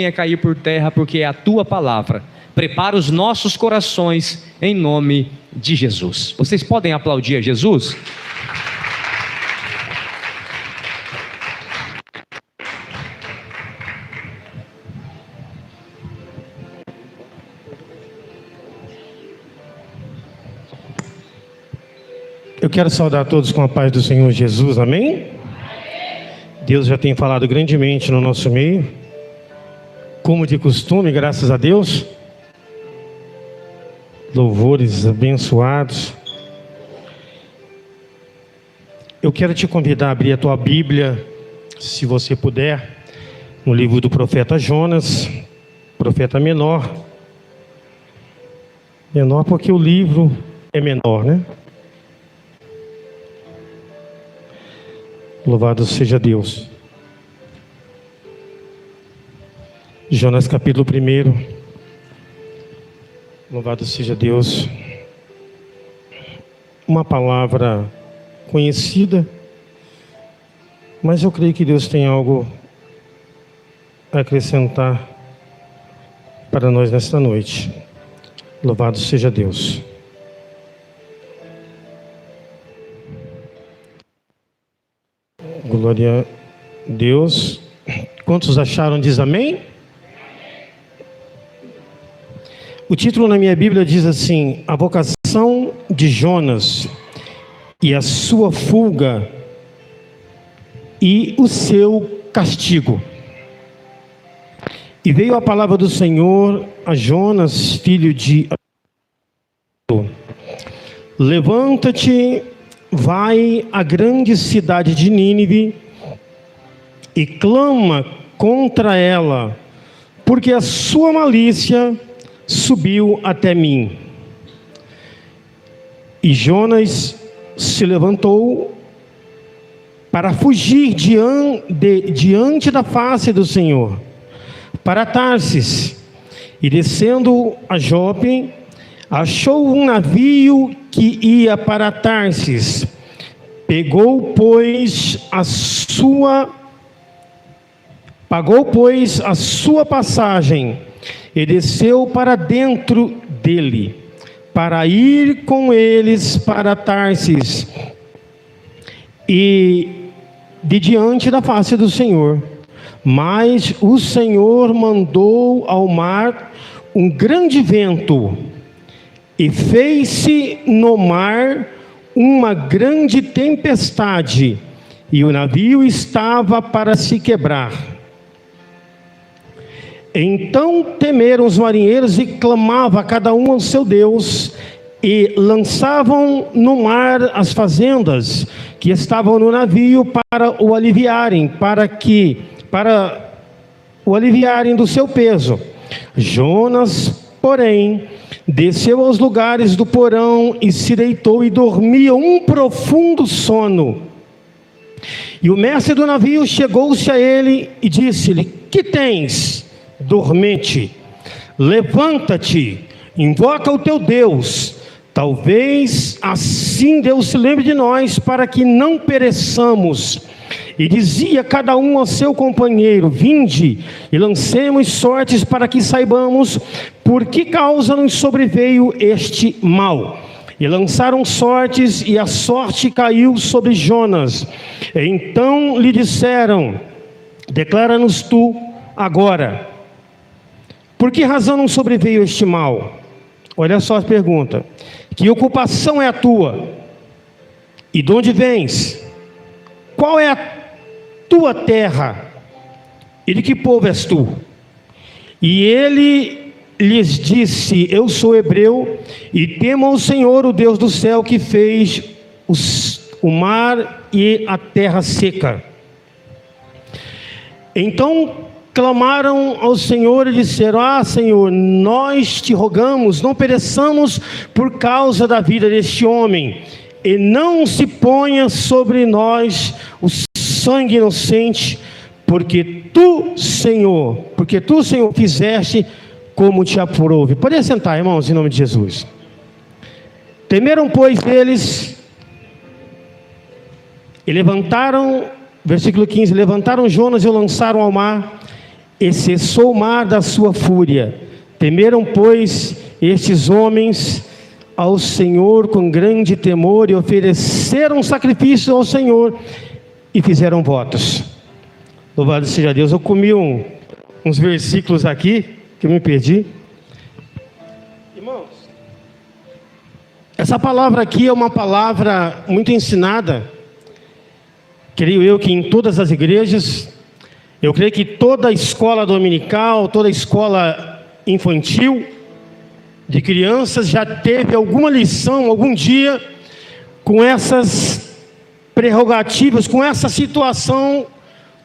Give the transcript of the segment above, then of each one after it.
venha cair por terra, porque é a tua palavra. Prepara os nossos corações em nome de Jesus. Vocês podem aplaudir a Jesus? Eu quero saudar todos com a paz do Senhor Jesus, amém? Deus já tem falado grandemente no nosso meio, como de costume, graças a Deus. Louvores abençoados. Eu quero te convidar a abrir a tua Bíblia, se você puder, no livro do profeta Jonas, profeta menor. Menor porque o livro é menor, né? Louvado seja Deus. Jonas capítulo 1. Louvado seja Deus. Uma palavra conhecida, mas eu creio que Deus tem algo a acrescentar para nós nesta noite. Louvado seja Deus. Glória a Deus. Quantos acharam? Diz amém? O título na minha Bíblia diz assim: a vocação de Jonas e a sua fuga e o seu castigo. E veio a palavra do Senhor a Jonas, filho de Amitai: levanta-te, vai à grande cidade de Nínive e clama contra ela, porque a sua malícia subiu até mim. E Jonas se levantou para fugir diante da face do Senhor, para Tarsis, e descendo a Jope, achou um navio que ia para Tarsis. Pagou, pois, a sua passagem e desceu para dentro dele, para ir com eles para Tarsis, e de diante da face do Senhor. Mas o Senhor mandou ao mar um grande vento, e fez-se no mar uma grande tempestade, e o navio estava para se quebrar. Então temeram os marinheiros e clamavam a cada um ao seu Deus, e lançavam no mar as fazendas que estavam no navio para o aliviarem, para o aliviarem do seu peso. Jonas, porém, desceu aos lugares do porão e se deitou e dormia um profundo sono. E o mestre do navio chegou-se a ele e disse-lhe: que tens, dormente? Levanta-te, invoca o teu Deus, talvez assim Deus se lembre de nós, para que não pereçamos. E dizia cada um ao seu companheiro: vinde e lancemos sortes, para que saibamos por que causa nos sobreveio este mal. E lançaram sortes, e a sorte caiu sobre Jonas. Então lhe disseram: declara-nos tu agora, por que razão não sobreveio este mal? Olha só a pergunta: que ocupação é a tua? E de onde vens? Qual é a tua terra? E de que povo és tu? E ele lhes disse: eu sou hebreu, e temo ao Senhor, o Deus do céu, que fez o mar e a terra seca. Então clamaram ao Senhor e disseram: ah, Senhor, nós te rogamos, não pereçamos por causa da vida deste homem, e não se ponha sobre nós o sangue inocente, porque tu, Senhor, fizeste como te aprouve. Pode sentar, irmãos, em nome de Jesus. Temeram, pois, eles, e levantaram, versículo 15, levantaram Jonas e o lançaram ao mar, e cessou o mar da sua fúria. Temeram, pois, estes homens ao Senhor com grande temor, e ofereceram sacrifício ao Senhor, e fizeram votos. Louvado seja Deus. Eu comi uns versículos aqui, que eu me perdi. Irmãos, essa palavra aqui é uma palavra muito ensinada, creio eu que em todas as igrejas. Eu creio que toda escola dominical, toda escola infantil, de crianças, já teve alguma lição, algum dia, com essas prerrogativas, com essa situação,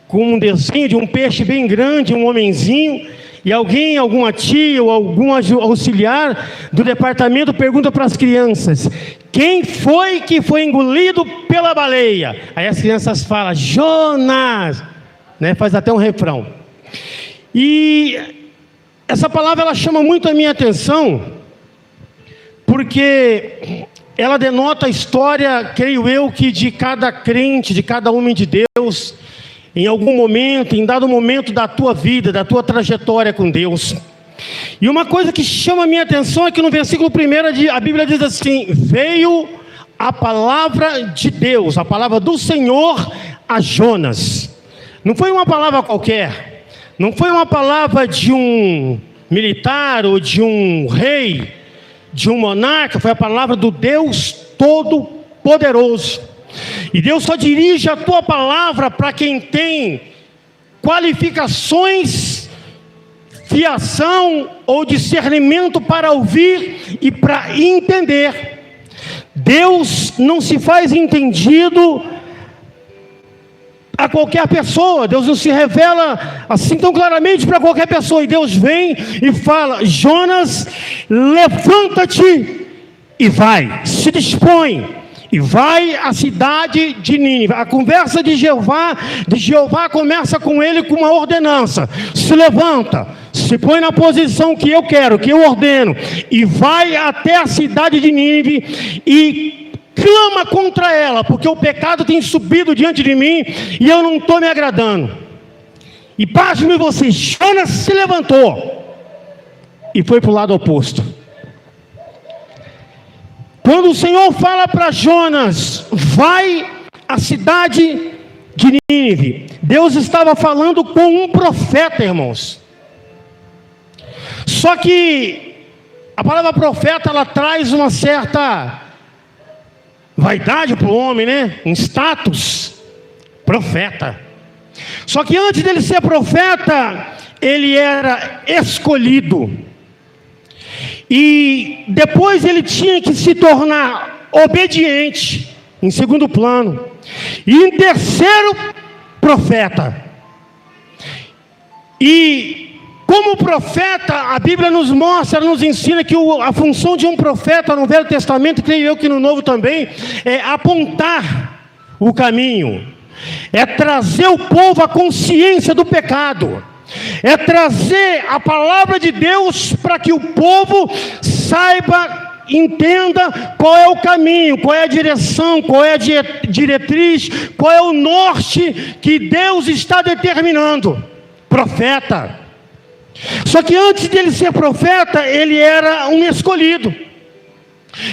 com um desenho de um peixe bem grande, um homenzinho, e alguém, alguma tia ou algum auxiliar do departamento pergunta para as crianças: quem foi que foi engolido pela baleia? Aí as crianças falam: Jonas! Faz até um refrão. E essa palavra ela chama muito a minha atenção, porque ela denota a história, creio eu, que de cada crente, de cada homem de Deus, em algum momento, em dado momento da tua vida, da tua trajetória com Deus. E uma coisa que chama a minha atenção é que no versículo 1 a Bíblia diz assim: veio a palavra de Deus, a palavra do Senhor a Jonas. Não foi uma palavra qualquer, não foi uma palavra de um militar ou de um rei, de um monarca, foi a palavra do Deus Todo-Poderoso. E Deus só dirige a tua palavra para quem tem qualificações, fiação ou discernimento para ouvir e para entender. Deus não se faz entendido a qualquer pessoa. Deus não se revela assim tão claramente para qualquer pessoa. E Deus vem e fala: Jonas, levanta-te e vai, se dispõe e vai à cidade de Nínive. A conversa de Jeová começa com ele com uma ordenança: se levanta, se põe na posição que eu quero, que eu ordeno, e vai até a cidade de Nínive e clama contra ela, porque o pecado tem subido diante de mim e eu não estou me agradando. E pasme você, Jonas se levantou e foi para o lado oposto. Quando o Senhor fala para Jonas: vai à cidade de Nínive, Deus estava falando com um profeta, irmãos. Só que a palavra profeta, ela traz uma certa vaidade para o homem, um status, profeta. Só que antes dele ser profeta, ele era escolhido. E depois ele tinha que se tornar obediente, em segundo plano. E em terceiro, profeta. E como profeta, a Bíblia nos mostra, nos ensina que a função de um profeta no Velho Testamento, creio eu que no Novo também, é apontar o caminho, é trazer o povo à consciência do pecado, é trazer a palavra de Deus para que o povo saiba, entenda qual é o caminho, qual é a direção, qual é a diretriz, qual é o norte que Deus está determinando. Profeta. Só que antes dele ser profeta, ele era um escolhido.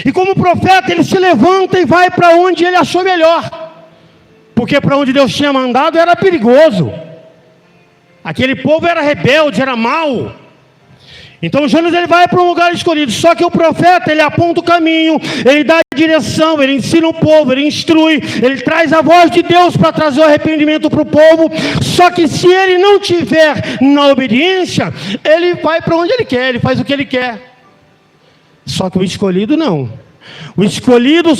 E como profeta, ele se levanta e vai para onde ele achou melhor, porque para onde Deus tinha mandado era perigoso. Aquele povo era rebelde, era mau. Então Jonas, ele vai para um lugar escolhido. Só que o profeta, ele aponta o caminho, ele dá a direção, ele ensina o povo, ele instrui, ele traz a voz de Deus para trazer o arrependimento para o povo. Só que se ele não tiver na obediência, ele vai para onde ele quer, ele faz o que ele quer. Só que o escolhido não. O escolhido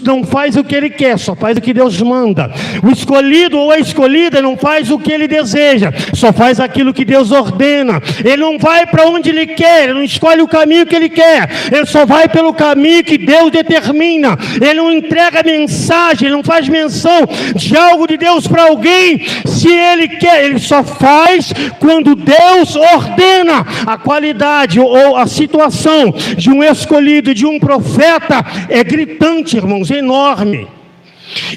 não faz o que ele quer, só faz o que Deus manda. O escolhido ou a escolhida não faz o que ele deseja, só faz aquilo que Deus ordena. Ele não vai para onde ele quer, ele não escolhe o caminho que ele quer, ele só vai pelo caminho que Deus determina. Ele não entrega mensagem, ele não faz menção de algo de Deus para alguém se ele quer, ele só faz quando Deus ordena. A qualidade ou a situação de um escolhido, de um profeta, é gritante, irmãos, é enorme.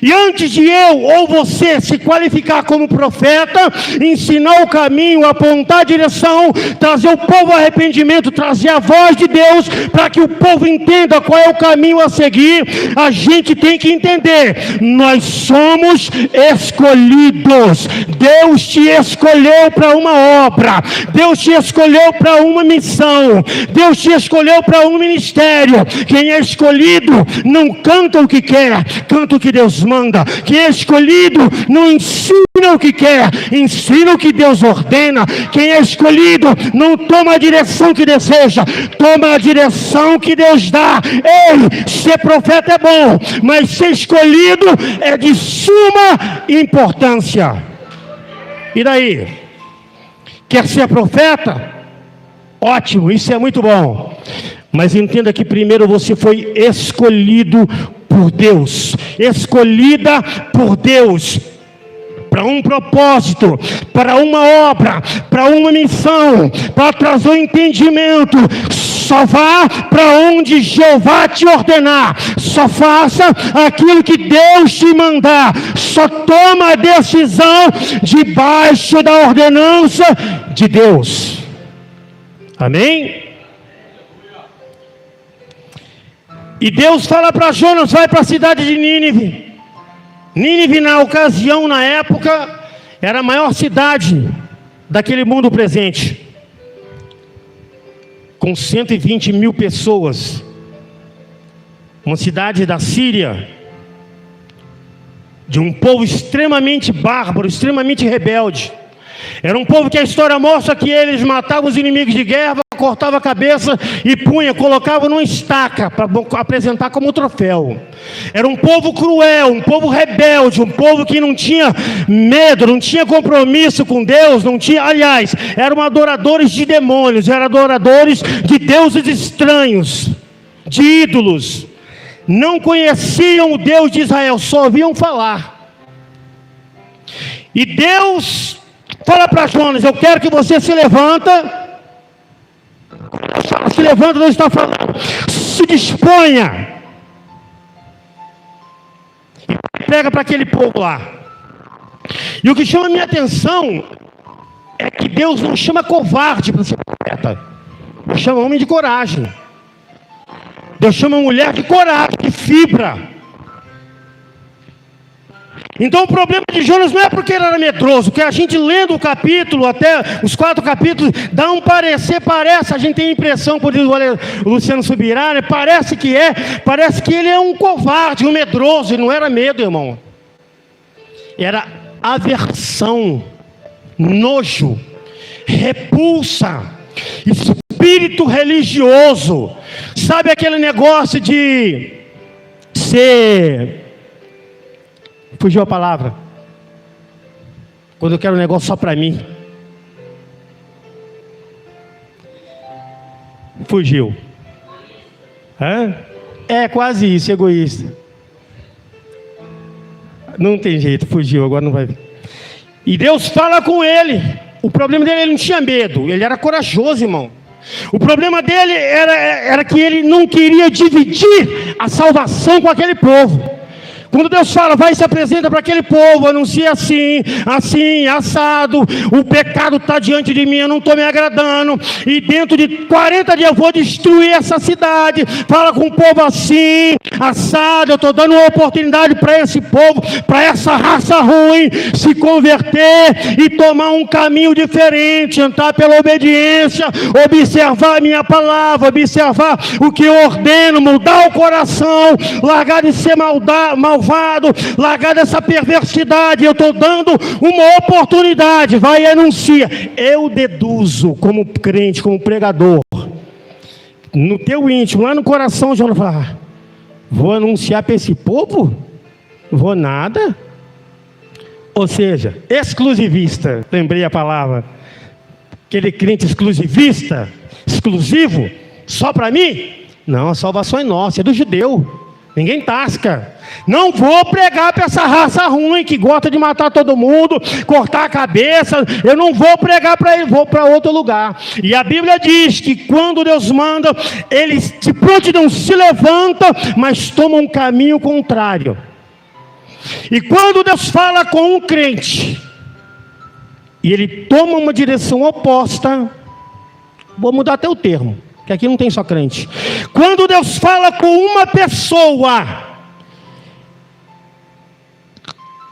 E antes de eu ou você se qualificar como profeta, ensinar o caminho, apontar a direção, trazer o povo ao arrependimento, trazer a voz de Deus, para que o povo entenda qual é o caminho a seguir, a gente tem que entender, nós somos escolhidos. Deus te escolheu para uma obra, Deus te escolheu para uma missão, Deus te escolheu para um ministério. Quem é escolhido não canta o que quer, canta o que Deus manda. Quem é escolhido não ensina o que quer, ensina o que Deus ordena. Quem é escolhido não toma a direção que deseja, toma a direção que Deus dá. Ei, ser profeta é bom, mas ser escolhido é de suma importância. E daí? Quer ser profeta? Ótimo, isso é muito bom. Mas entenda que primeiro você foi escolhido por Deus, escolhida por Deus, para um propósito, para uma obra, para uma missão, para trazer o entendimento. Só vá para onde Jeová te ordenar, só faça aquilo que Deus te mandar, só toma a decisão debaixo da ordenança de Deus. Amém? E Deus fala para Jonas: vai para a cidade de Nínive. Nínive, na ocasião, na época, era a maior cidade daquele mundo presente, com 120 mil pessoas. Uma cidade da Síria, de um povo extremamente bárbaro, extremamente rebelde. Era um povo que a história mostra que eles matavam os inimigos de guerra, cortavam a cabeça e punha, colocavam numa estaca para apresentar como troféu. Era um povo cruel, um povo rebelde, um povo que não tinha medo, não tinha compromisso com Deus, não tinha, aliás, eram adoradores de demônios, eram adoradores de deuses estranhos, de ídolos. Não conheciam o Deus de Israel, só ouviam falar. E Deus fala para Jonas: eu quero que você se levanta. Se levanta, Deus está falando, se disponha e prega para aquele povo lá. E o que chama a minha atenção é que Deus não chama covarde para ser profeta, Deus chama homem de coragem, Deus chama mulher de coragem, de fibra. Então o problema de Jonas não é porque ele era medroso, que a gente lendo o capítulo, até os 4 capítulos, dá um parecer, parece, a gente tem a impressão, por isso o Luciano Subirá, né? Parece que ele é um covarde, um medroso. E não era medo, irmão, era aversão, nojo, repulsa, espírito religioso. Sabe aquele negócio de ser... Fugiu a palavra. Quando eu quero um negócio só para mim. Fugiu. É quase isso, egoísta. Não tem jeito, fugiu, agora não vai vir. E Deus fala com ele. O problema dele, ele não tinha medo, ele era corajoso, irmão. O problema dele era que ele não queria dividir a salvação com aquele povo. Quando Deus fala, vai e se apresenta para aquele povo, anuncia assim, assim, assado, o pecado está diante de mim, eu não estou me agradando, e dentro de 40 dias eu vou destruir essa cidade. Fala com o povo assim, assado, eu estou dando uma oportunidade para esse povo, para essa raça ruim, se converter e tomar um caminho diferente, entrar pela obediência, observar a minha palavra, observar o que eu ordeno, mudar o coração, largar de ser malvado, largar dessa perversidade. Eu estou dando uma oportunidade, vai e anuncia. Eu deduzo, como crente, como pregador, no teu íntimo, lá no coração, Jonas fala: vou anunciar para esse povo? Vou nada. Ou seja, exclusivista, lembrei a palavra, aquele crente exclusivista, exclusivo, só para mim? Não, a salvação é nossa, é do judeu, ninguém tasca. Não vou pregar para essa raça ruim que gosta de matar todo mundo, cortar a cabeça. Eu não vou pregar para ele, vou para outro lugar. E a Bíblia diz que quando Deus manda, eles de prontidão se levantam, mas tomam um caminho contrário. E quando Deus fala com um crente, e ele toma uma direção oposta, vou mudar até o termo, que aqui não tem só crente. Quando Deus fala com uma pessoa,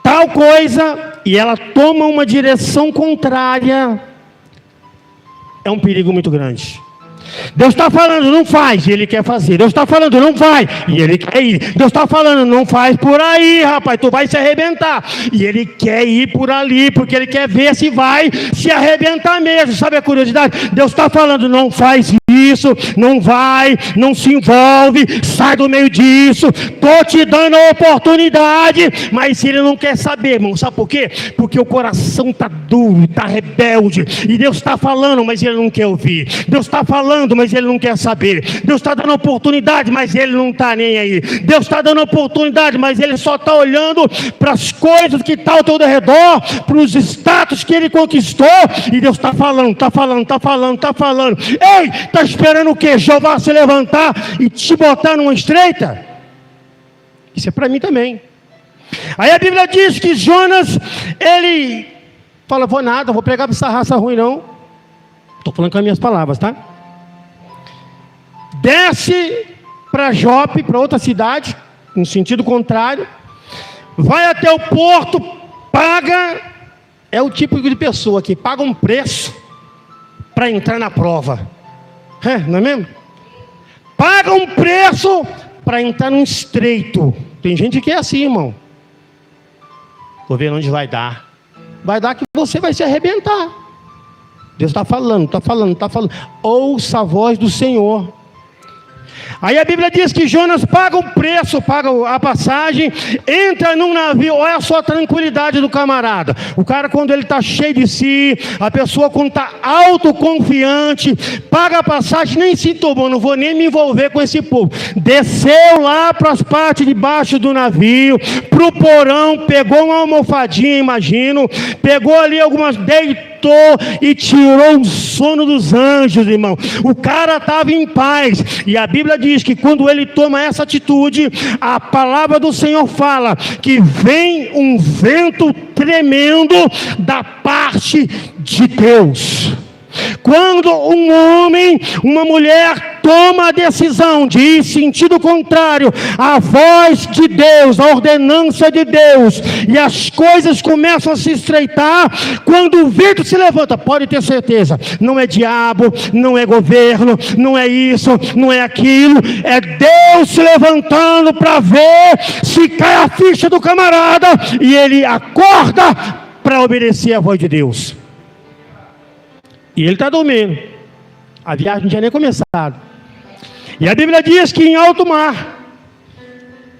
tal coisa, e ela toma uma direção contrária, é um perigo muito grande. Deus está falando, não faz, e Ele quer fazer. Deus está falando, não vai, e Ele quer ir. Deus está falando, não faz por aí, rapaz, tu vai se arrebentar. E Ele quer ir por ali, porque Ele quer ver se vai se arrebentar mesmo. Sabe a curiosidade? Deus está falando, não faz isso, não vai, não se envolve, sai do meio disso. Estou te dando a oportunidade, mas Ele não quer saber, irmão. Sabe por quê? Porque o coração está duro, está rebelde. E Deus está falando, mas Ele não quer ouvir. Deus está falando, mas Ele não quer saber. Deus está dando oportunidade, mas Ele não está nem aí. Deus está dando oportunidade, mas Ele só está olhando para as coisas que estão ao teu redor, para os status que Ele conquistou. E Deus está falando, está falando, está falando, está falando. Ei, está esperando o quê? Jeová se levantar e te botar numa estreita? Isso é para mim também. Aí a Bíblia diz que Jonas, ele fala, vou nada, vou pregar para essa raça ruim não. Estou falando com as minhas palavras, tá? Desce para Jope, para outra cidade, no sentido contrário, vai até o porto, paga, é o tipo de pessoa que paga um preço para entrar na prova. É, não é mesmo? Paga um preço para entrar num estreito. Tem gente que é assim, irmão. Vou ver onde vai dar. Vai dar que você vai se arrebentar. Deus está falando, está falando, está falando. Ouça a voz do Senhor. Aí a Bíblia diz que Jonas paga o preço, paga a passagem, entra num navio. Olha só a tranquilidade do camarada. O cara, quando ele está cheio de si, a pessoa quando está autoconfiante, paga a passagem, nem se tomou, não vou nem me envolver com esse povo. Desceu lá para as partes de baixo do navio, para o porão, pegou uma almofadinha, imagino, pegou ali algumas, deitou e tirou o sono dos anjos, irmão. O cara estava em paz. E a Bíblia diz que quando ele toma essa atitude, a palavra do Senhor fala que vem um vento tremendo da parte de Deus. Quando um homem, uma mulher toma a decisão de ir sentido contrário à voz de Deus, à ordenança de Deus, e as coisas começam a se estreitar, quando o vento se levanta, pode ter certeza, não é diabo, não é governo, não é isso, não é aquilo, é Deus se levantando para ver se cai a ficha do camarada, e ele acorda para obedecer a voz de Deus. E ele está dormindo. A viagem não tinha nem começado. E a Bíblia diz que em alto mar,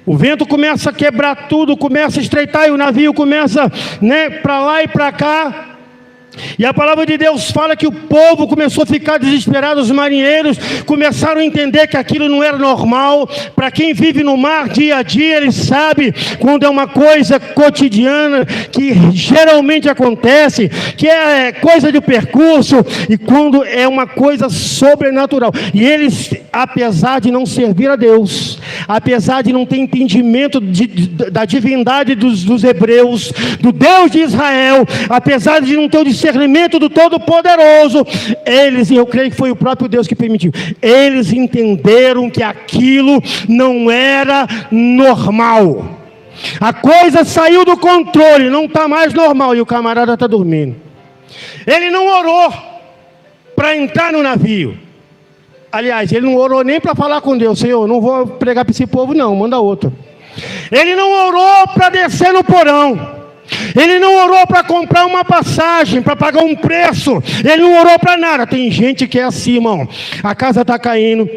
o vento começa a quebrar tudo, começa a estreitar, e o navio começa, para lá e para cá. E a palavra de Deus fala que o povo começou a ficar desesperado, os marinheiros começaram a entender que aquilo não era normal. Para quem vive no mar dia a dia, ele sabe quando é uma coisa cotidiana, que geralmente acontece, que é coisa de percurso, e quando é uma coisa sobrenatural. E eles, apesar de não servir a Deus, apesar de não ter entendimento da divindade dos hebreus, do Deus de Israel, apesar de não ter o discernimento do Todo-Poderoso, eles, e eu creio que foi o próprio Deus que permitiu, eles entenderam que aquilo não era normal. A coisa saiu do controle, não está mais normal, e o camarada está dormindo. Ele não orou para entrar no navio. Aliás, ele não orou nem para falar com Deus. Senhor, não vou pregar para esse povo não, manda outro. Ele não orou para descer no porão. Ele não orou para comprar uma passagem, para pagar um preço. Ele não orou para nada. Tem gente que é assim, irmão. A casa está caindo,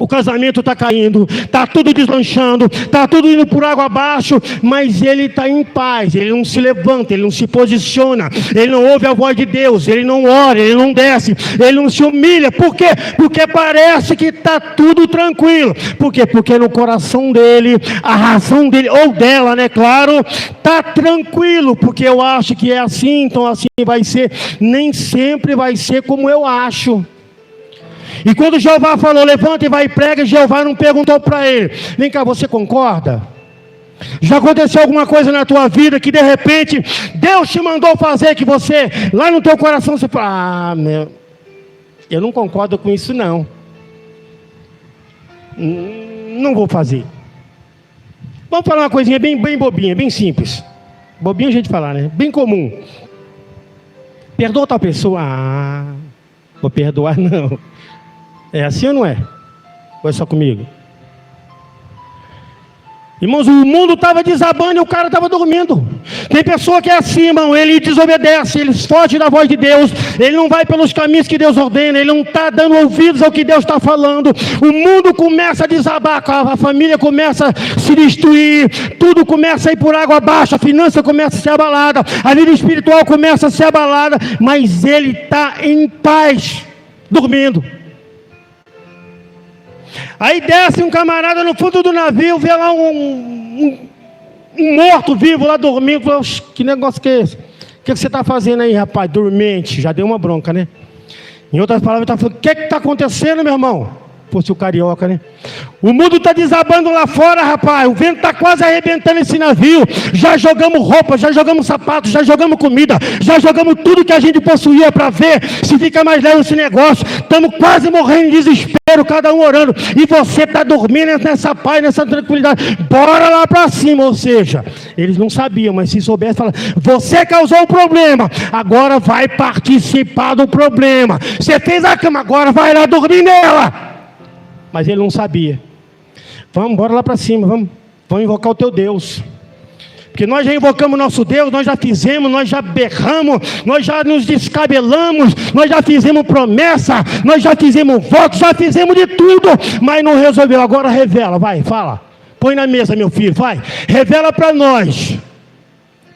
o casamento está caindo, está tudo deslanchando, está tudo indo por água abaixo, mas ele está em paz. Ele não se levanta, ele não se posiciona, ele não ouve a voz de Deus, ele não ora, ele não desce, ele não se humilha. Por quê? Porque parece que está tudo tranquilo. Por quê? Porque no coração dele, a razão dele, ou dela, claro, está tranquilo, porque eu acho que é assim, então assim vai ser. Nem sempre vai ser como eu acho. E quando Jeová falou, levanta e vai e prega, Jeová não perguntou para ele, vem cá, você concorda? Já aconteceu alguma coisa na tua vida que de repente Deus te mandou fazer, que você, lá no teu coração, você fala: eu não concordo com isso não. Não vou fazer. Vamos falar uma coisinha bem bobinha, bem simples. Bobinha a gente falar, né? Bem comum. Perdoa tal pessoa. Vou perdoar não. É assim ou não é? Ou é só comigo? Irmãos, o mundo estava desabando e o cara estava dormindo. Tem pessoa que é assim, irmão, ele desobedece, ele foge da voz de Deus, ele não vai pelos caminhos que Deus ordena, ele não está dando ouvidos ao que Deus está falando. O mundo começa a desabar, a família começa a se destruir, tudo começa a ir por água abaixo, a finança começa a ser abalada, a vida espiritual começa a ser abalada, mas ele está em paz, dormindo. Aí desce um camarada no fundo do navio, vê lá um morto vivo lá dormindo. Fala: que negócio que é esse? O que você está fazendo aí, rapaz? Dormente. Já deu uma bronca, né? Em outras palavras, está falando: o que está acontecendo, meu irmão? Fosse o carioca, né? O mundo está desabando lá fora, rapaz. O vento está quase arrebentando esse navio. Já jogamos roupa, já jogamos sapatos, já jogamos comida, já jogamos tudo que a gente possuía para ver se fica mais leve esse negócio. Estamos quase morrendo em desespero, cada um orando. E você está dormindo nessa paz, nessa tranquilidade. Bora lá para cima. Ou seja, eles não sabiam, mas se soubessem, falaram: você causou o problema, agora vai participar do problema. Você fez a cama, agora vai lá dormir nela. Mas ele não sabia. Vamos, bora lá para cima, vamos invocar o teu Deus. Porque nós já invocamos nosso Deus, nós já fizemos, nós já berramos, nós já nos descabelamos, nós já fizemos promessa, nós já fizemos votos, já fizemos de tudo, mas não resolveu. Agora revela, vai, fala. Põe na mesa, meu filho, vai. Revela para nós.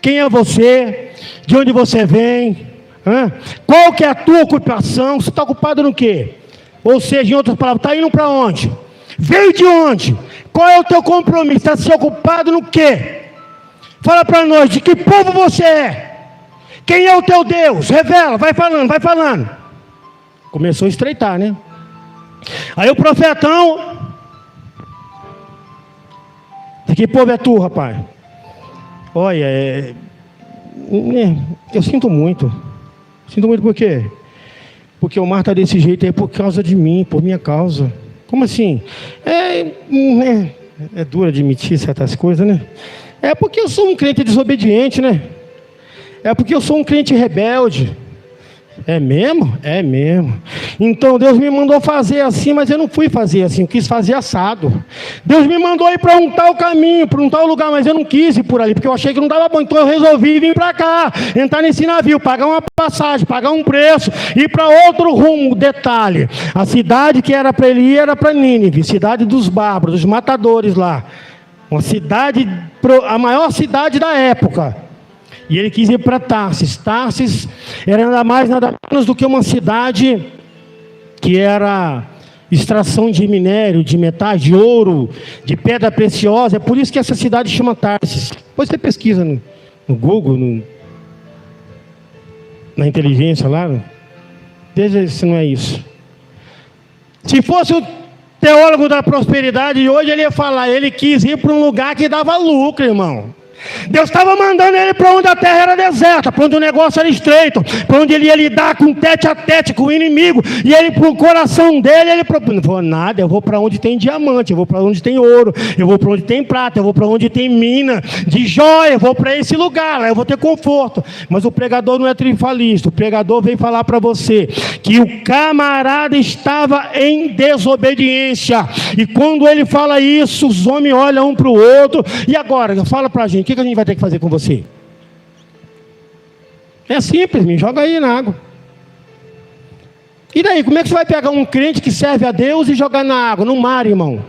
Quem é você? De onde você vem? Qual que é a tua ocupação? Você está ocupado no quê? Ou seja, em outras palavras, está indo para onde? Veio de onde? Qual é o teu compromisso? Está se ocupado no quê? Fala para nós, de que povo você é? Quem é o teu Deus? Revela, vai falando, vai falando. Começou a estreitar, né? Aí o profetão: de que povo é tu, rapaz? Olha, eu sinto muito. Sinto muito por quê? Porque o mar está desse jeito aí por causa de mim, por minha causa. Como assim? É duro admitir certas coisas, né? É porque eu sou um crente desobediente, né? É porque eu sou um crente rebelde. É mesmo? É mesmo. Então Deus me mandou fazer assim, mas eu não fui fazer assim, eu quis fazer assado. Deus me mandou ir para um tal caminho, para um tal lugar, mas eu não quis ir por ali, porque eu achei que não dava bom. Então eu resolvi vir para cá, entrar nesse navio, pagar uma passagem, pagar um preço, ir para outro rumo. Detalhe: a cidade que era para ele ir era para Nínive, cidade dos bárbaros, dos matadores lá. Uma cidade, a maior cidade da época. E ele quis ir para Tarsis. Tarsis era nada mais, nada menos do que uma cidade que era extração de minério, de metais, de ouro, de pedra preciosa. É por isso que essa cidade chama Tarsis. Depois você pesquisa no Google, na inteligência lá. Veja se não é isso. Se fosse o teólogo da prosperidade de hoje, ele ia falar: ele quis ir para um lugar que dava lucro, irmão. Deus estava mandando ele para onde a terra era deserta, para onde o negócio era estreito, para onde ele ia lidar com tete a tete com o inimigo. E ele, para o coração dele, ele propôs: não vou nada, eu vou para onde tem diamante, eu vou para onde tem ouro, eu vou para onde tem prata, eu vou para onde tem mina de joia, eu vou para esse lugar, lá eu vou ter conforto. Mas o pregador não é triunfalista. O pregador vem falar para você que o camarada estava em desobediência. E quando ele fala isso, os homens olham um para o outro. E agora, fala para a gente, o que a gente vai ter que fazer com você? É simples, me joga aí na água. E daí, como é que você vai pegar um crente que serve a Deus e jogar na água, no mar, irmão?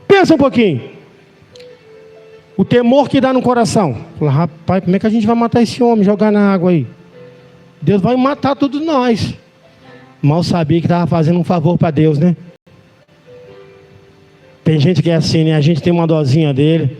Pensa um pouquinho. O temor que dá no coração. Fala: rapaz, como é que a gente vai matar esse homem, jogar na água aí? Deus vai matar todos nós. Mal sabia que estava fazendo um favor para Deus, né? Tem gente que é assim, né? A gente tem uma dosinha dele.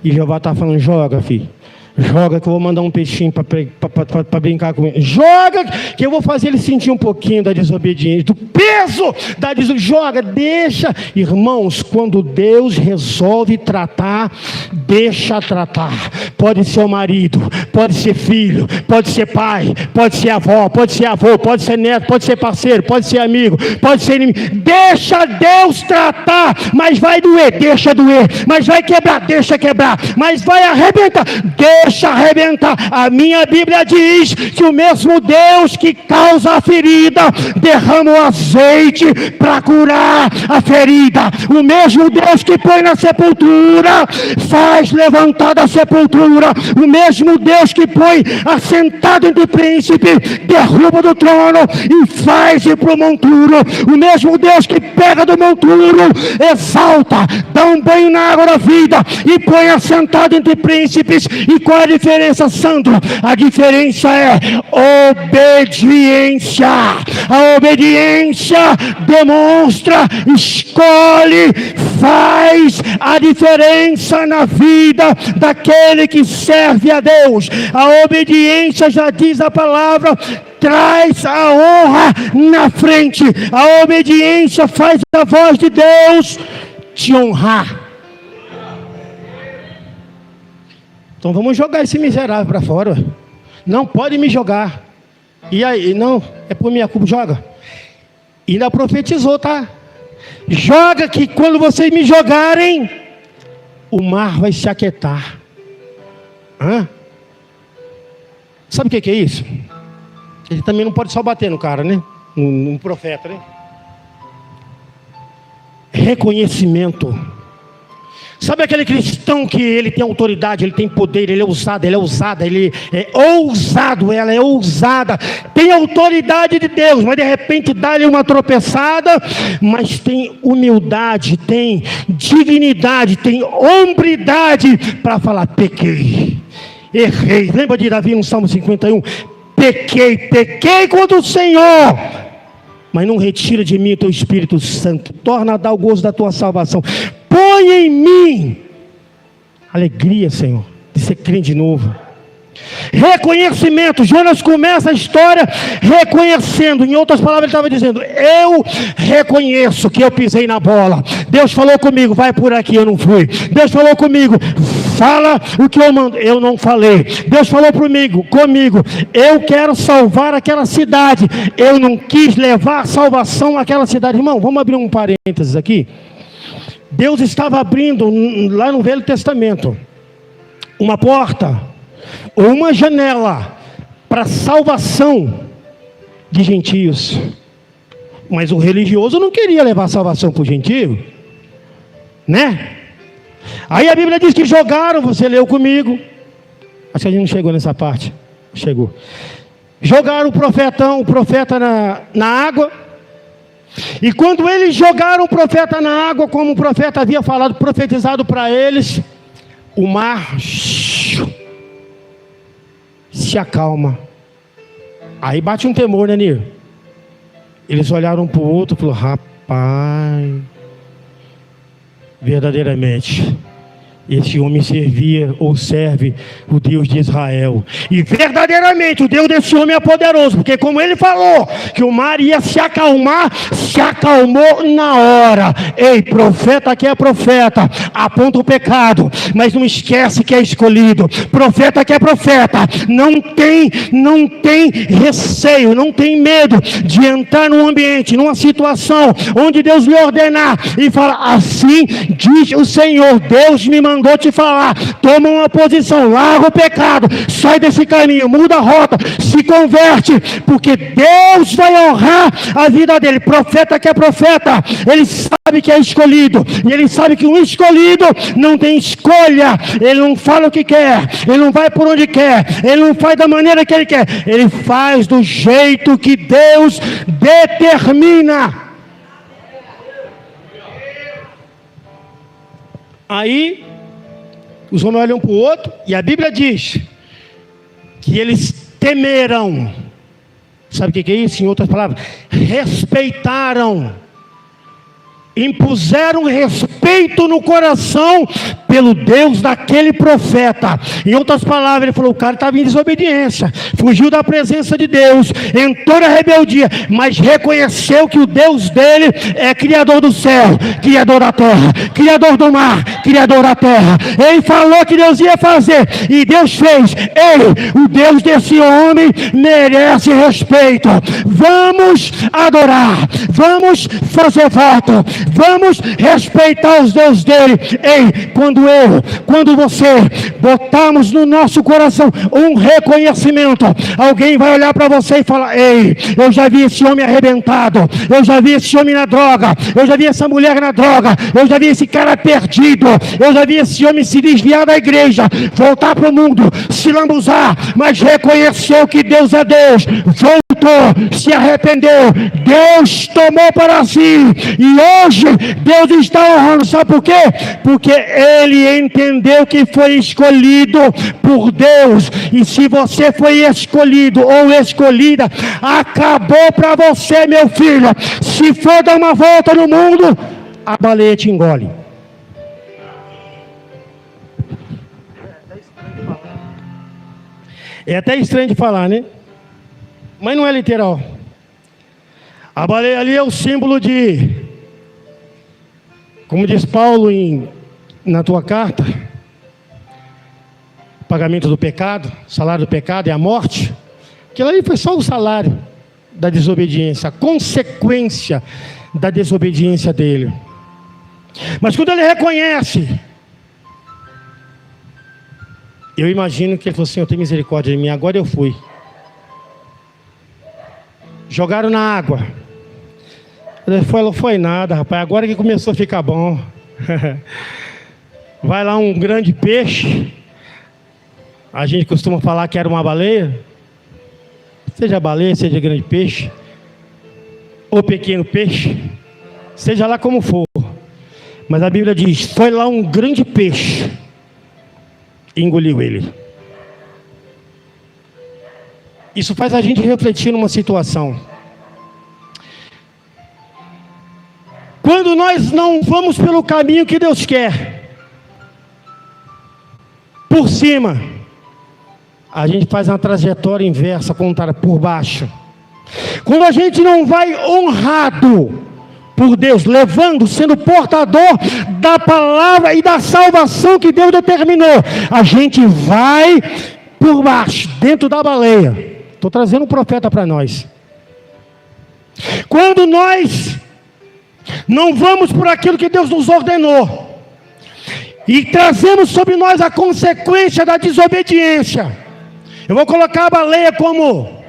E Jeová está falando: joga, filho. Joga que eu vou mandar um peixinho para brincar com ele. Joga que eu vou fazer ele sentir um pouquinho da desobediência, do peso da desobediência. Joga, deixa. Irmãos, quando Deus resolve tratar, deixa tratar. Pode ser o marido, pode ser filho, pode ser pai, pode ser avó, pode ser avô, pode ser neto, pode ser parceiro, pode ser amigo, pode ser inimigo. Deixa Deus tratar, mas vai doer, deixa doer. Mas vai quebrar, deixa quebrar. Mas vai arrebentar, deixa arrebentar. A minha Bíblia diz que o mesmo Deus que causa a ferida derrama o azeite para curar a ferida. O mesmo Deus que põe na sepultura faz levantar da sepultura. O mesmo Deus que põe assentado entre príncipe derruba do trono e faz ir para o monturo. O mesmo Deus que pega do monturo, exalta, dá um banho na água da vida e põe assentado entre príncipes. E qual é a diferença, Sandro? A diferença é obediência. A obediência demonstra, escolhe, faz a diferença na vida daquele que serve a Deus. A obediência, já diz a palavra, traz a honra na frente. A obediência faz a voz de Deus te honrar. Então vamos jogar esse miserável para fora. Não pode me jogar. E aí, não, é por minha culpa, joga. E ainda profetizou, tá? Joga que quando vocês me jogarem, o mar vai se aquietar. Hã? Sabe o que é isso? Ele também não pode só bater no cara, né? No profeta, né? Reconhecimento. Sabe aquele cristão que ele tem autoridade, ele tem poder, ele é ousado, ele é ousada, ele é ousado, ela é ousada, tem autoridade de Deus, mas de repente dá-lhe uma tropeçada, mas tem humildade, tem dignidade, tem hombridade para falar: pequei, errei. Lembra de Davi no Salmo 51? Pequei contra o Senhor, mas não retira de mim o teu Espírito Santo, torna a dar o gozo da tua salvação. Põe em mim alegria, Senhor, de ser crente de novo. Reconhecimento. Jonas começa a história reconhecendo. Em outras palavras, ele estava dizendo: eu reconheço que eu pisei na bola. Deus falou comigo, vai por aqui, eu não fui. Deus falou comigo, fala o que eu mando, eu não falei. Deus falou comigo, eu quero salvar aquela cidade, eu não quis levar salvação àquela cidade. Irmão, vamos abrir um parênteses aqui. Deus estava abrindo lá no Velho Testamento uma porta ou uma janela para salvação de gentios, mas o religioso não queria levar salvação para o gentio, né? Aí a Bíblia diz que jogaram, você leu comigo, acho que a gente não chegou nessa parte. Chegou. Jogaram o profeta na água. E quando eles jogaram o profeta na água, como o profeta havia falado, profetizado para eles, o mar se acalma. Aí bate um temor, né, Nir? Eles olharam um para o outro e falaram: rapaz, verdadeiramente esse homem servia ou serve o Deus de Israel. E verdadeiramente o Deus desse homem é poderoso, porque como ele falou que o mar ia se acalmar, se acalmou na hora. Ei, profeta que é profeta, aponta o pecado, mas não esquece que é escolhido. Profeta que é profeta, não tem receio, não tem medo de entrar num ambiente, numa situação onde Deus lhe ordenar e falar: assim diz o Senhor, Deus me mandou te falar, toma uma posição, larga o pecado, sai desse caminho, muda a rota, se converte, porque Deus vai honrar a vida dele. Profeta que é profeta, ele sabe que é escolhido, e ele sabe que um escolhido não tem escolha, ele não fala o que quer, ele não vai por onde quer, ele não faz da maneira que ele quer, ele faz do jeito que Deus determina. Aí os homens olham para o outro, e a Bíblia diz que eles temeram. Sabe o que é isso? Em outras palavras, respeitaram. impuseram respeito no coração pelo Deus daquele profeta. Em outras palavras, ele falou: o cara estava em desobediência, fugiu da presença de Deus, entrou na rebeldia, mas reconheceu que o Deus dele é criador do céu, criador da terra, criador do mar, criador da terra. Ele falou que Deus ia fazer, e Deus fez. Ele, o Deus desse homem, merece respeito. Vamos adorar, vamos fazer voto, vamos respeitar os deuses dele. Ei, quando você botarmos no nosso coração um reconhecimento, alguém vai olhar para você e falar: ei, eu já vi esse homem arrebentado, eu já vi esse homem na droga, eu já vi essa mulher na droga, eu já vi esse cara perdido, eu já vi esse homem se desviar da igreja, voltar para o mundo, se lambuzar, mas reconheceu que Deus é Deus, voltou, se arrependeu, Deus tomou para si, e hoje Deus está honrando. Sabe por quê? Porque ele entendeu que foi escolhido por Deus. E se você foi escolhido ou escolhida, acabou para você, meu filho. Se for dar uma volta no mundo, a baleia te engole. É até estranho de falar, né? Mas não é literal. A baleia ali é o símbolo de, como diz Paulo na tua carta, pagamento do pecado, salário do pecado é a morte. Aquilo ali foi só o salário da desobediência, a consequência da desobediência dele. Mas quando ele reconhece, eu imagino que ele falou assim: eu tenho misericórdia de mim, agora eu fui. Jogaram na água. Ele falou: foi nada, rapaz, agora que começou a ficar bom. Vai lá um grande peixe. A gente costuma falar que era uma baleia. Seja baleia, seja grande peixe, ou pequeno peixe, seja lá como for. Mas a Bíblia diz: foi lá um grande peixe e engoliu ele. Isso faz a gente refletir numa situação. Quando nós não vamos pelo caminho que Deus quer, por cima, a gente faz uma trajetória inversa, contrária, por baixo. Quando a gente não vai honrado por Deus, levando, sendo portador da palavra e da salvação que Deus determinou, a gente vai por baixo, dentro da baleia. Estou trazendo um profeta para nós. Quando nós não vamos por aquilo que Deus nos ordenou, e trazemos sobre nós a consequência da desobediência, eu vou colocar a baleia como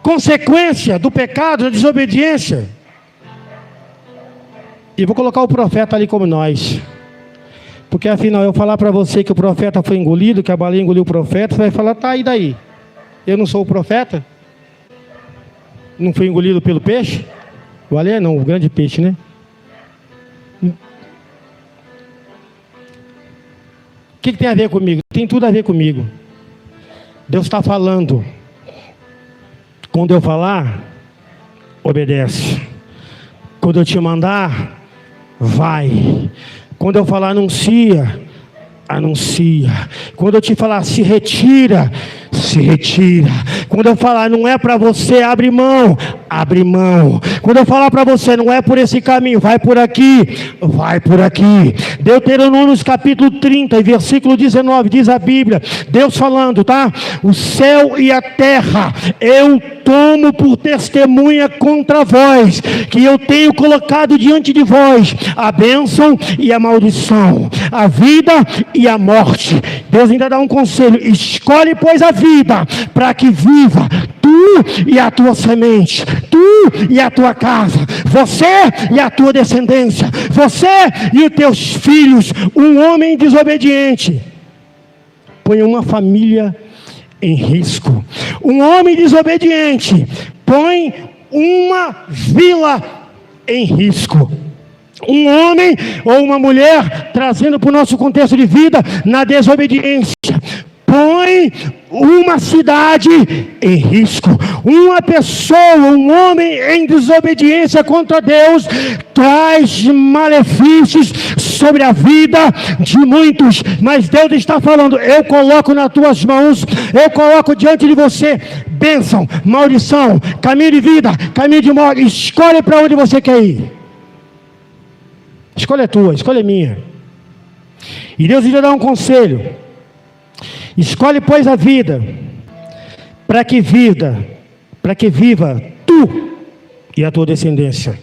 consequência do pecado, da desobediência, e vou colocar o profeta ali como nós. Porque afinal, eu falar para você que o profeta foi engolido, que a baleia engoliu o profeta, você vai falar: tá, e daí? Eu não sou o profeta? Não fui engolido pelo peixe? O baleia não, o grande peixe, né? O que tem a ver comigo? Tem tudo a ver comigo. Deus está falando. Quando eu falar, obedece. Quando eu te mandar, vai. Quando eu falar anuncia, anuncia. Quando eu te falar se retira, se retira. Quando eu falar não é para você, abre mão, abre mão. Quando eu falar para você não é por esse caminho, vai por aqui, vai por aqui. Deuteronômio capítulo 30 e versículo 19 diz a Bíblia, Deus falando, tá? O céu e a terra eu tomo por testemunha contra vós, que eu tenho colocado diante de vós a bênção e a maldição, a vida e a morte. Deus ainda dá um conselho: escolhe pois a vida, para que viva tu e a tua semente, tu e a tua casa, você e a tua descendência, você e os teus filhos. Um homem desobediente põe uma família em risco. Um homem desobediente põe uma vila em risco. Um homem ou uma mulher, trazendo para o nosso contexto de vida, na desobediência, põe uma cidade em risco. Uma pessoa, um homem em desobediência contra Deus, traz malefícios sobre a vida de muitos. Mas Deus está falando: eu coloco nas tuas mãos, eu coloco diante de você bênção, maldição, caminho de vida, caminho de morte. Escolhe para onde você quer ir. Escolha é tua, escolha é minha. E Deus lhe dá um conselho: escolhe, pois, a vida, para que viva tu e a tua descendência.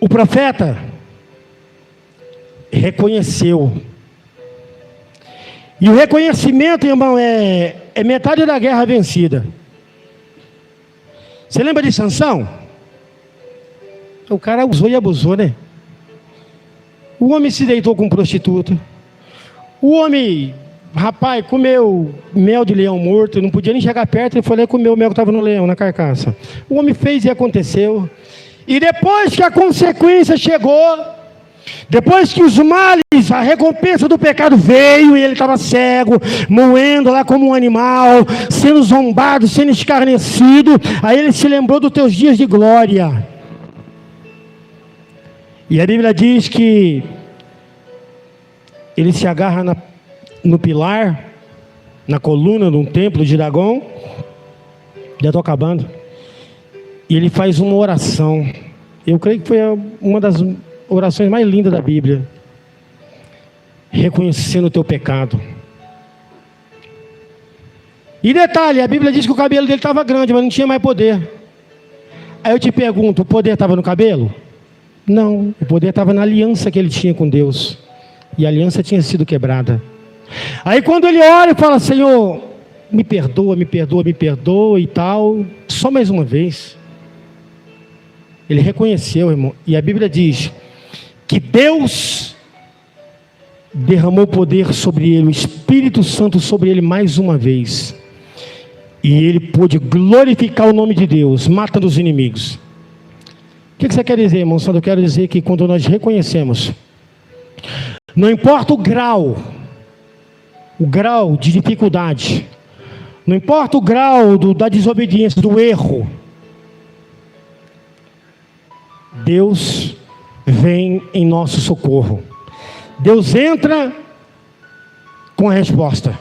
O profeta reconheceu. E o reconhecimento, irmão, é metade da guerra vencida. Você lembra de Sansão? O cara usou e abusou, né? O homem se deitou com prostituta. O homem, rapaz, comeu mel de leão morto, não podia nem chegar perto, ele foi lá e comeu o mel que estava no leão, na carcaça. O homem fez e aconteceu. E depois que a consequência chegou, depois que os males, a recompensa do pecado veio, e ele estava cego, moendo lá como um animal, sendo zombado, sendo escarnecido, aí ele se lembrou dos teus dias de glória. E a Bíblia diz que ele se agarra no pilar, na coluna de um templo de Dagom. Já estou acabando. E ele faz uma oração. Eu creio que foi uma das orações mais lindas da Bíblia. Reconhecendo o teu pecado. E detalhe, a Bíblia diz que o cabelo dele estava grande, mas não tinha mais poder. Aí eu te pergunto, o poder estava no cabelo? Não, o poder estava na aliança que ele tinha com Deus. E a aliança tinha sido quebrada. Aí quando ele ora e fala: Senhor, me perdoa, me perdoa, me perdoa e tal, só mais uma vez. Ele reconheceu, irmão. E a Bíblia diz que Deus derramou poder sobre ele, o Espírito Santo sobre ele mais uma vez. E ele pôde glorificar o nome de Deus, matando os inimigos. O que você quer dizer, irmão? Eu quero dizer que quando nós reconhecemos, não importa o grau de dificuldade, não importa o grau da desobediência, do erro, Deus vem em nosso socorro. Deus entra com a resposta.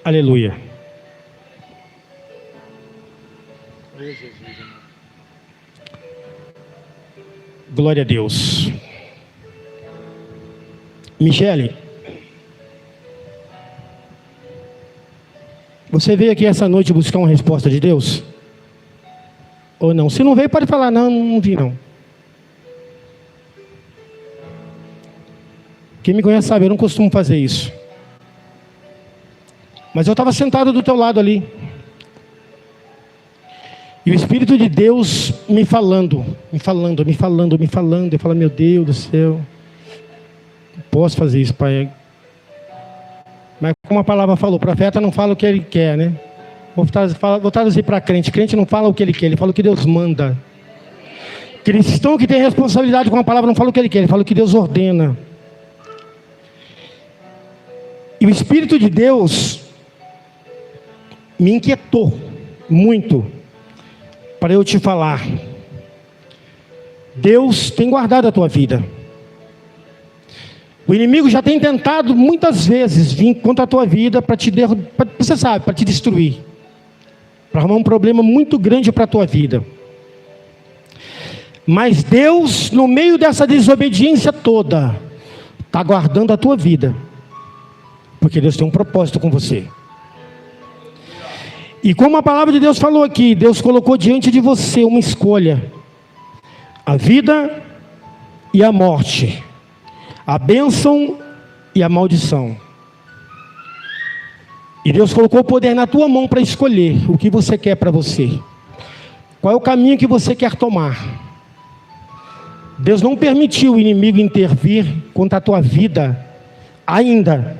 Aleluia. Glória a Deus. Michele, você veio aqui essa noite buscar uma resposta de Deus? Ou não? Se não veio, pode falar: não, não vi não. Quem me conhece sabe, eu não costumo fazer isso. Mas eu estava sentado do teu lado ali. E o Espírito de Deus me falando. Eu falo: meu Deus do céu, não posso fazer isso, Pai. Mas como a palavra falou, o profeta não fala o que ele quer, né? Vou traduzir para crente. Crente não fala o que ele quer, ele fala o que Deus manda. Cristão que tem responsabilidade com a palavra não fala o que ele quer, ele fala o que Deus ordena. E o Espírito de Deus me inquietou muito para eu te falar: Deus tem guardado a tua vida. O inimigo já tem tentado muitas vezes vir contra a tua vida para te você sabe, para te destruir, para arrumar um problema muito grande para a tua vida. Mas Deus, no meio dessa desobediência toda, está guardando a tua vida, porque Deus tem um propósito com você. E como a palavra de Deus falou aqui, Deus colocou diante de você uma escolha: a vida e a morte, a bênção e a maldição. E Deus colocou o poder na tua mão para escolher o que você quer para você. Qual é o caminho que você quer tomar? Deus não permitiu o inimigo intervir contra a tua vida ainda,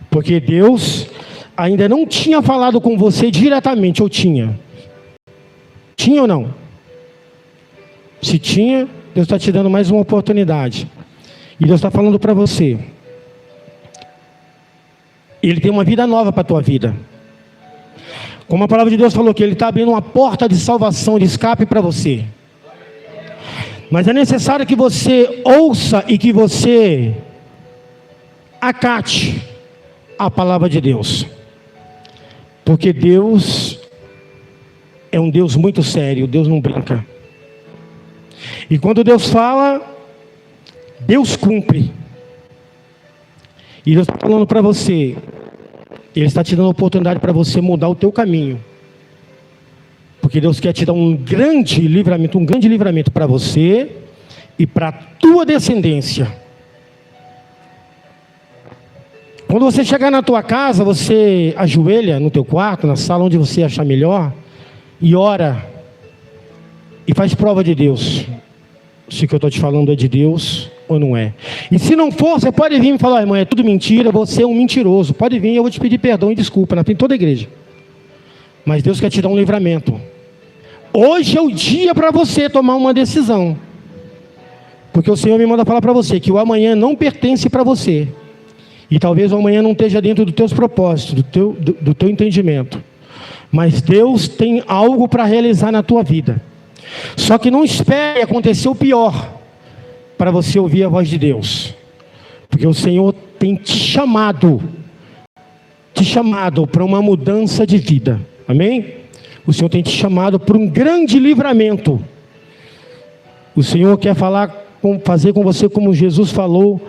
porque Deus ainda não tinha falado com você diretamente, ou tinha? Tinha ou não? Se tinha, Deus está te dando mais uma oportunidade. E Deus está falando para você. Ele tem uma vida nova para a tua vida. Como a palavra de Deus falou que Ele está abrindo uma porta de salvação, de escape para você. Mas é necessário que você ouça e que você acate a palavra de Deus. Porque Deus é um Deus muito sério, Deus não brinca. E quando Deus fala, Deus cumpre. E Deus está falando para você, Ele está te dando a oportunidade para você mudar o teu caminho. Porque Deus quer te dar um grande livramento para você e para a tua descendência. Quando você chegar na tua casa, você ajoelha no teu quarto, na sala onde você achar melhor, e ora, e faz prova de Deus, se o que eu estou te falando é de Deus ou não é. E se não for, você pode vir e falar, irmão, é tudo mentira, você é um mentiroso. Pode vir, eu vou te pedir perdão e desculpa, na frente de toda a igreja. Mas Deus quer te dar um livramento. Hoje é o dia para você tomar uma decisão. Porque o Senhor me manda falar para você que o amanhã não pertence para você. E talvez o amanhã não esteja dentro dos teus propósitos, do teu entendimento. Mas Deus tem algo para realizar na tua vida. Só que não espere acontecer o pior para você ouvir a voz de Deus. Porque o Senhor tem te chamado para uma mudança de vida. Amém? O Senhor tem te chamado para um grande livramento. O Senhor quer fazer com você como Jesus falou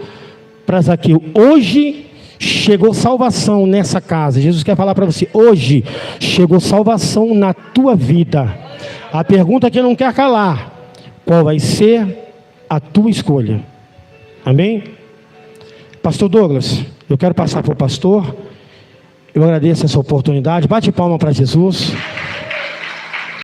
para Zaqueu. Hoje chegou salvação nessa casa. Jesus quer falar para você, hoje chegou salvação na tua vida. A pergunta que não quer calar, qual vai ser a tua escolha? Amém? Pastor Douglas, eu quero passar para o pastor. Eu agradeço essa oportunidade. Bate palma para Jesus.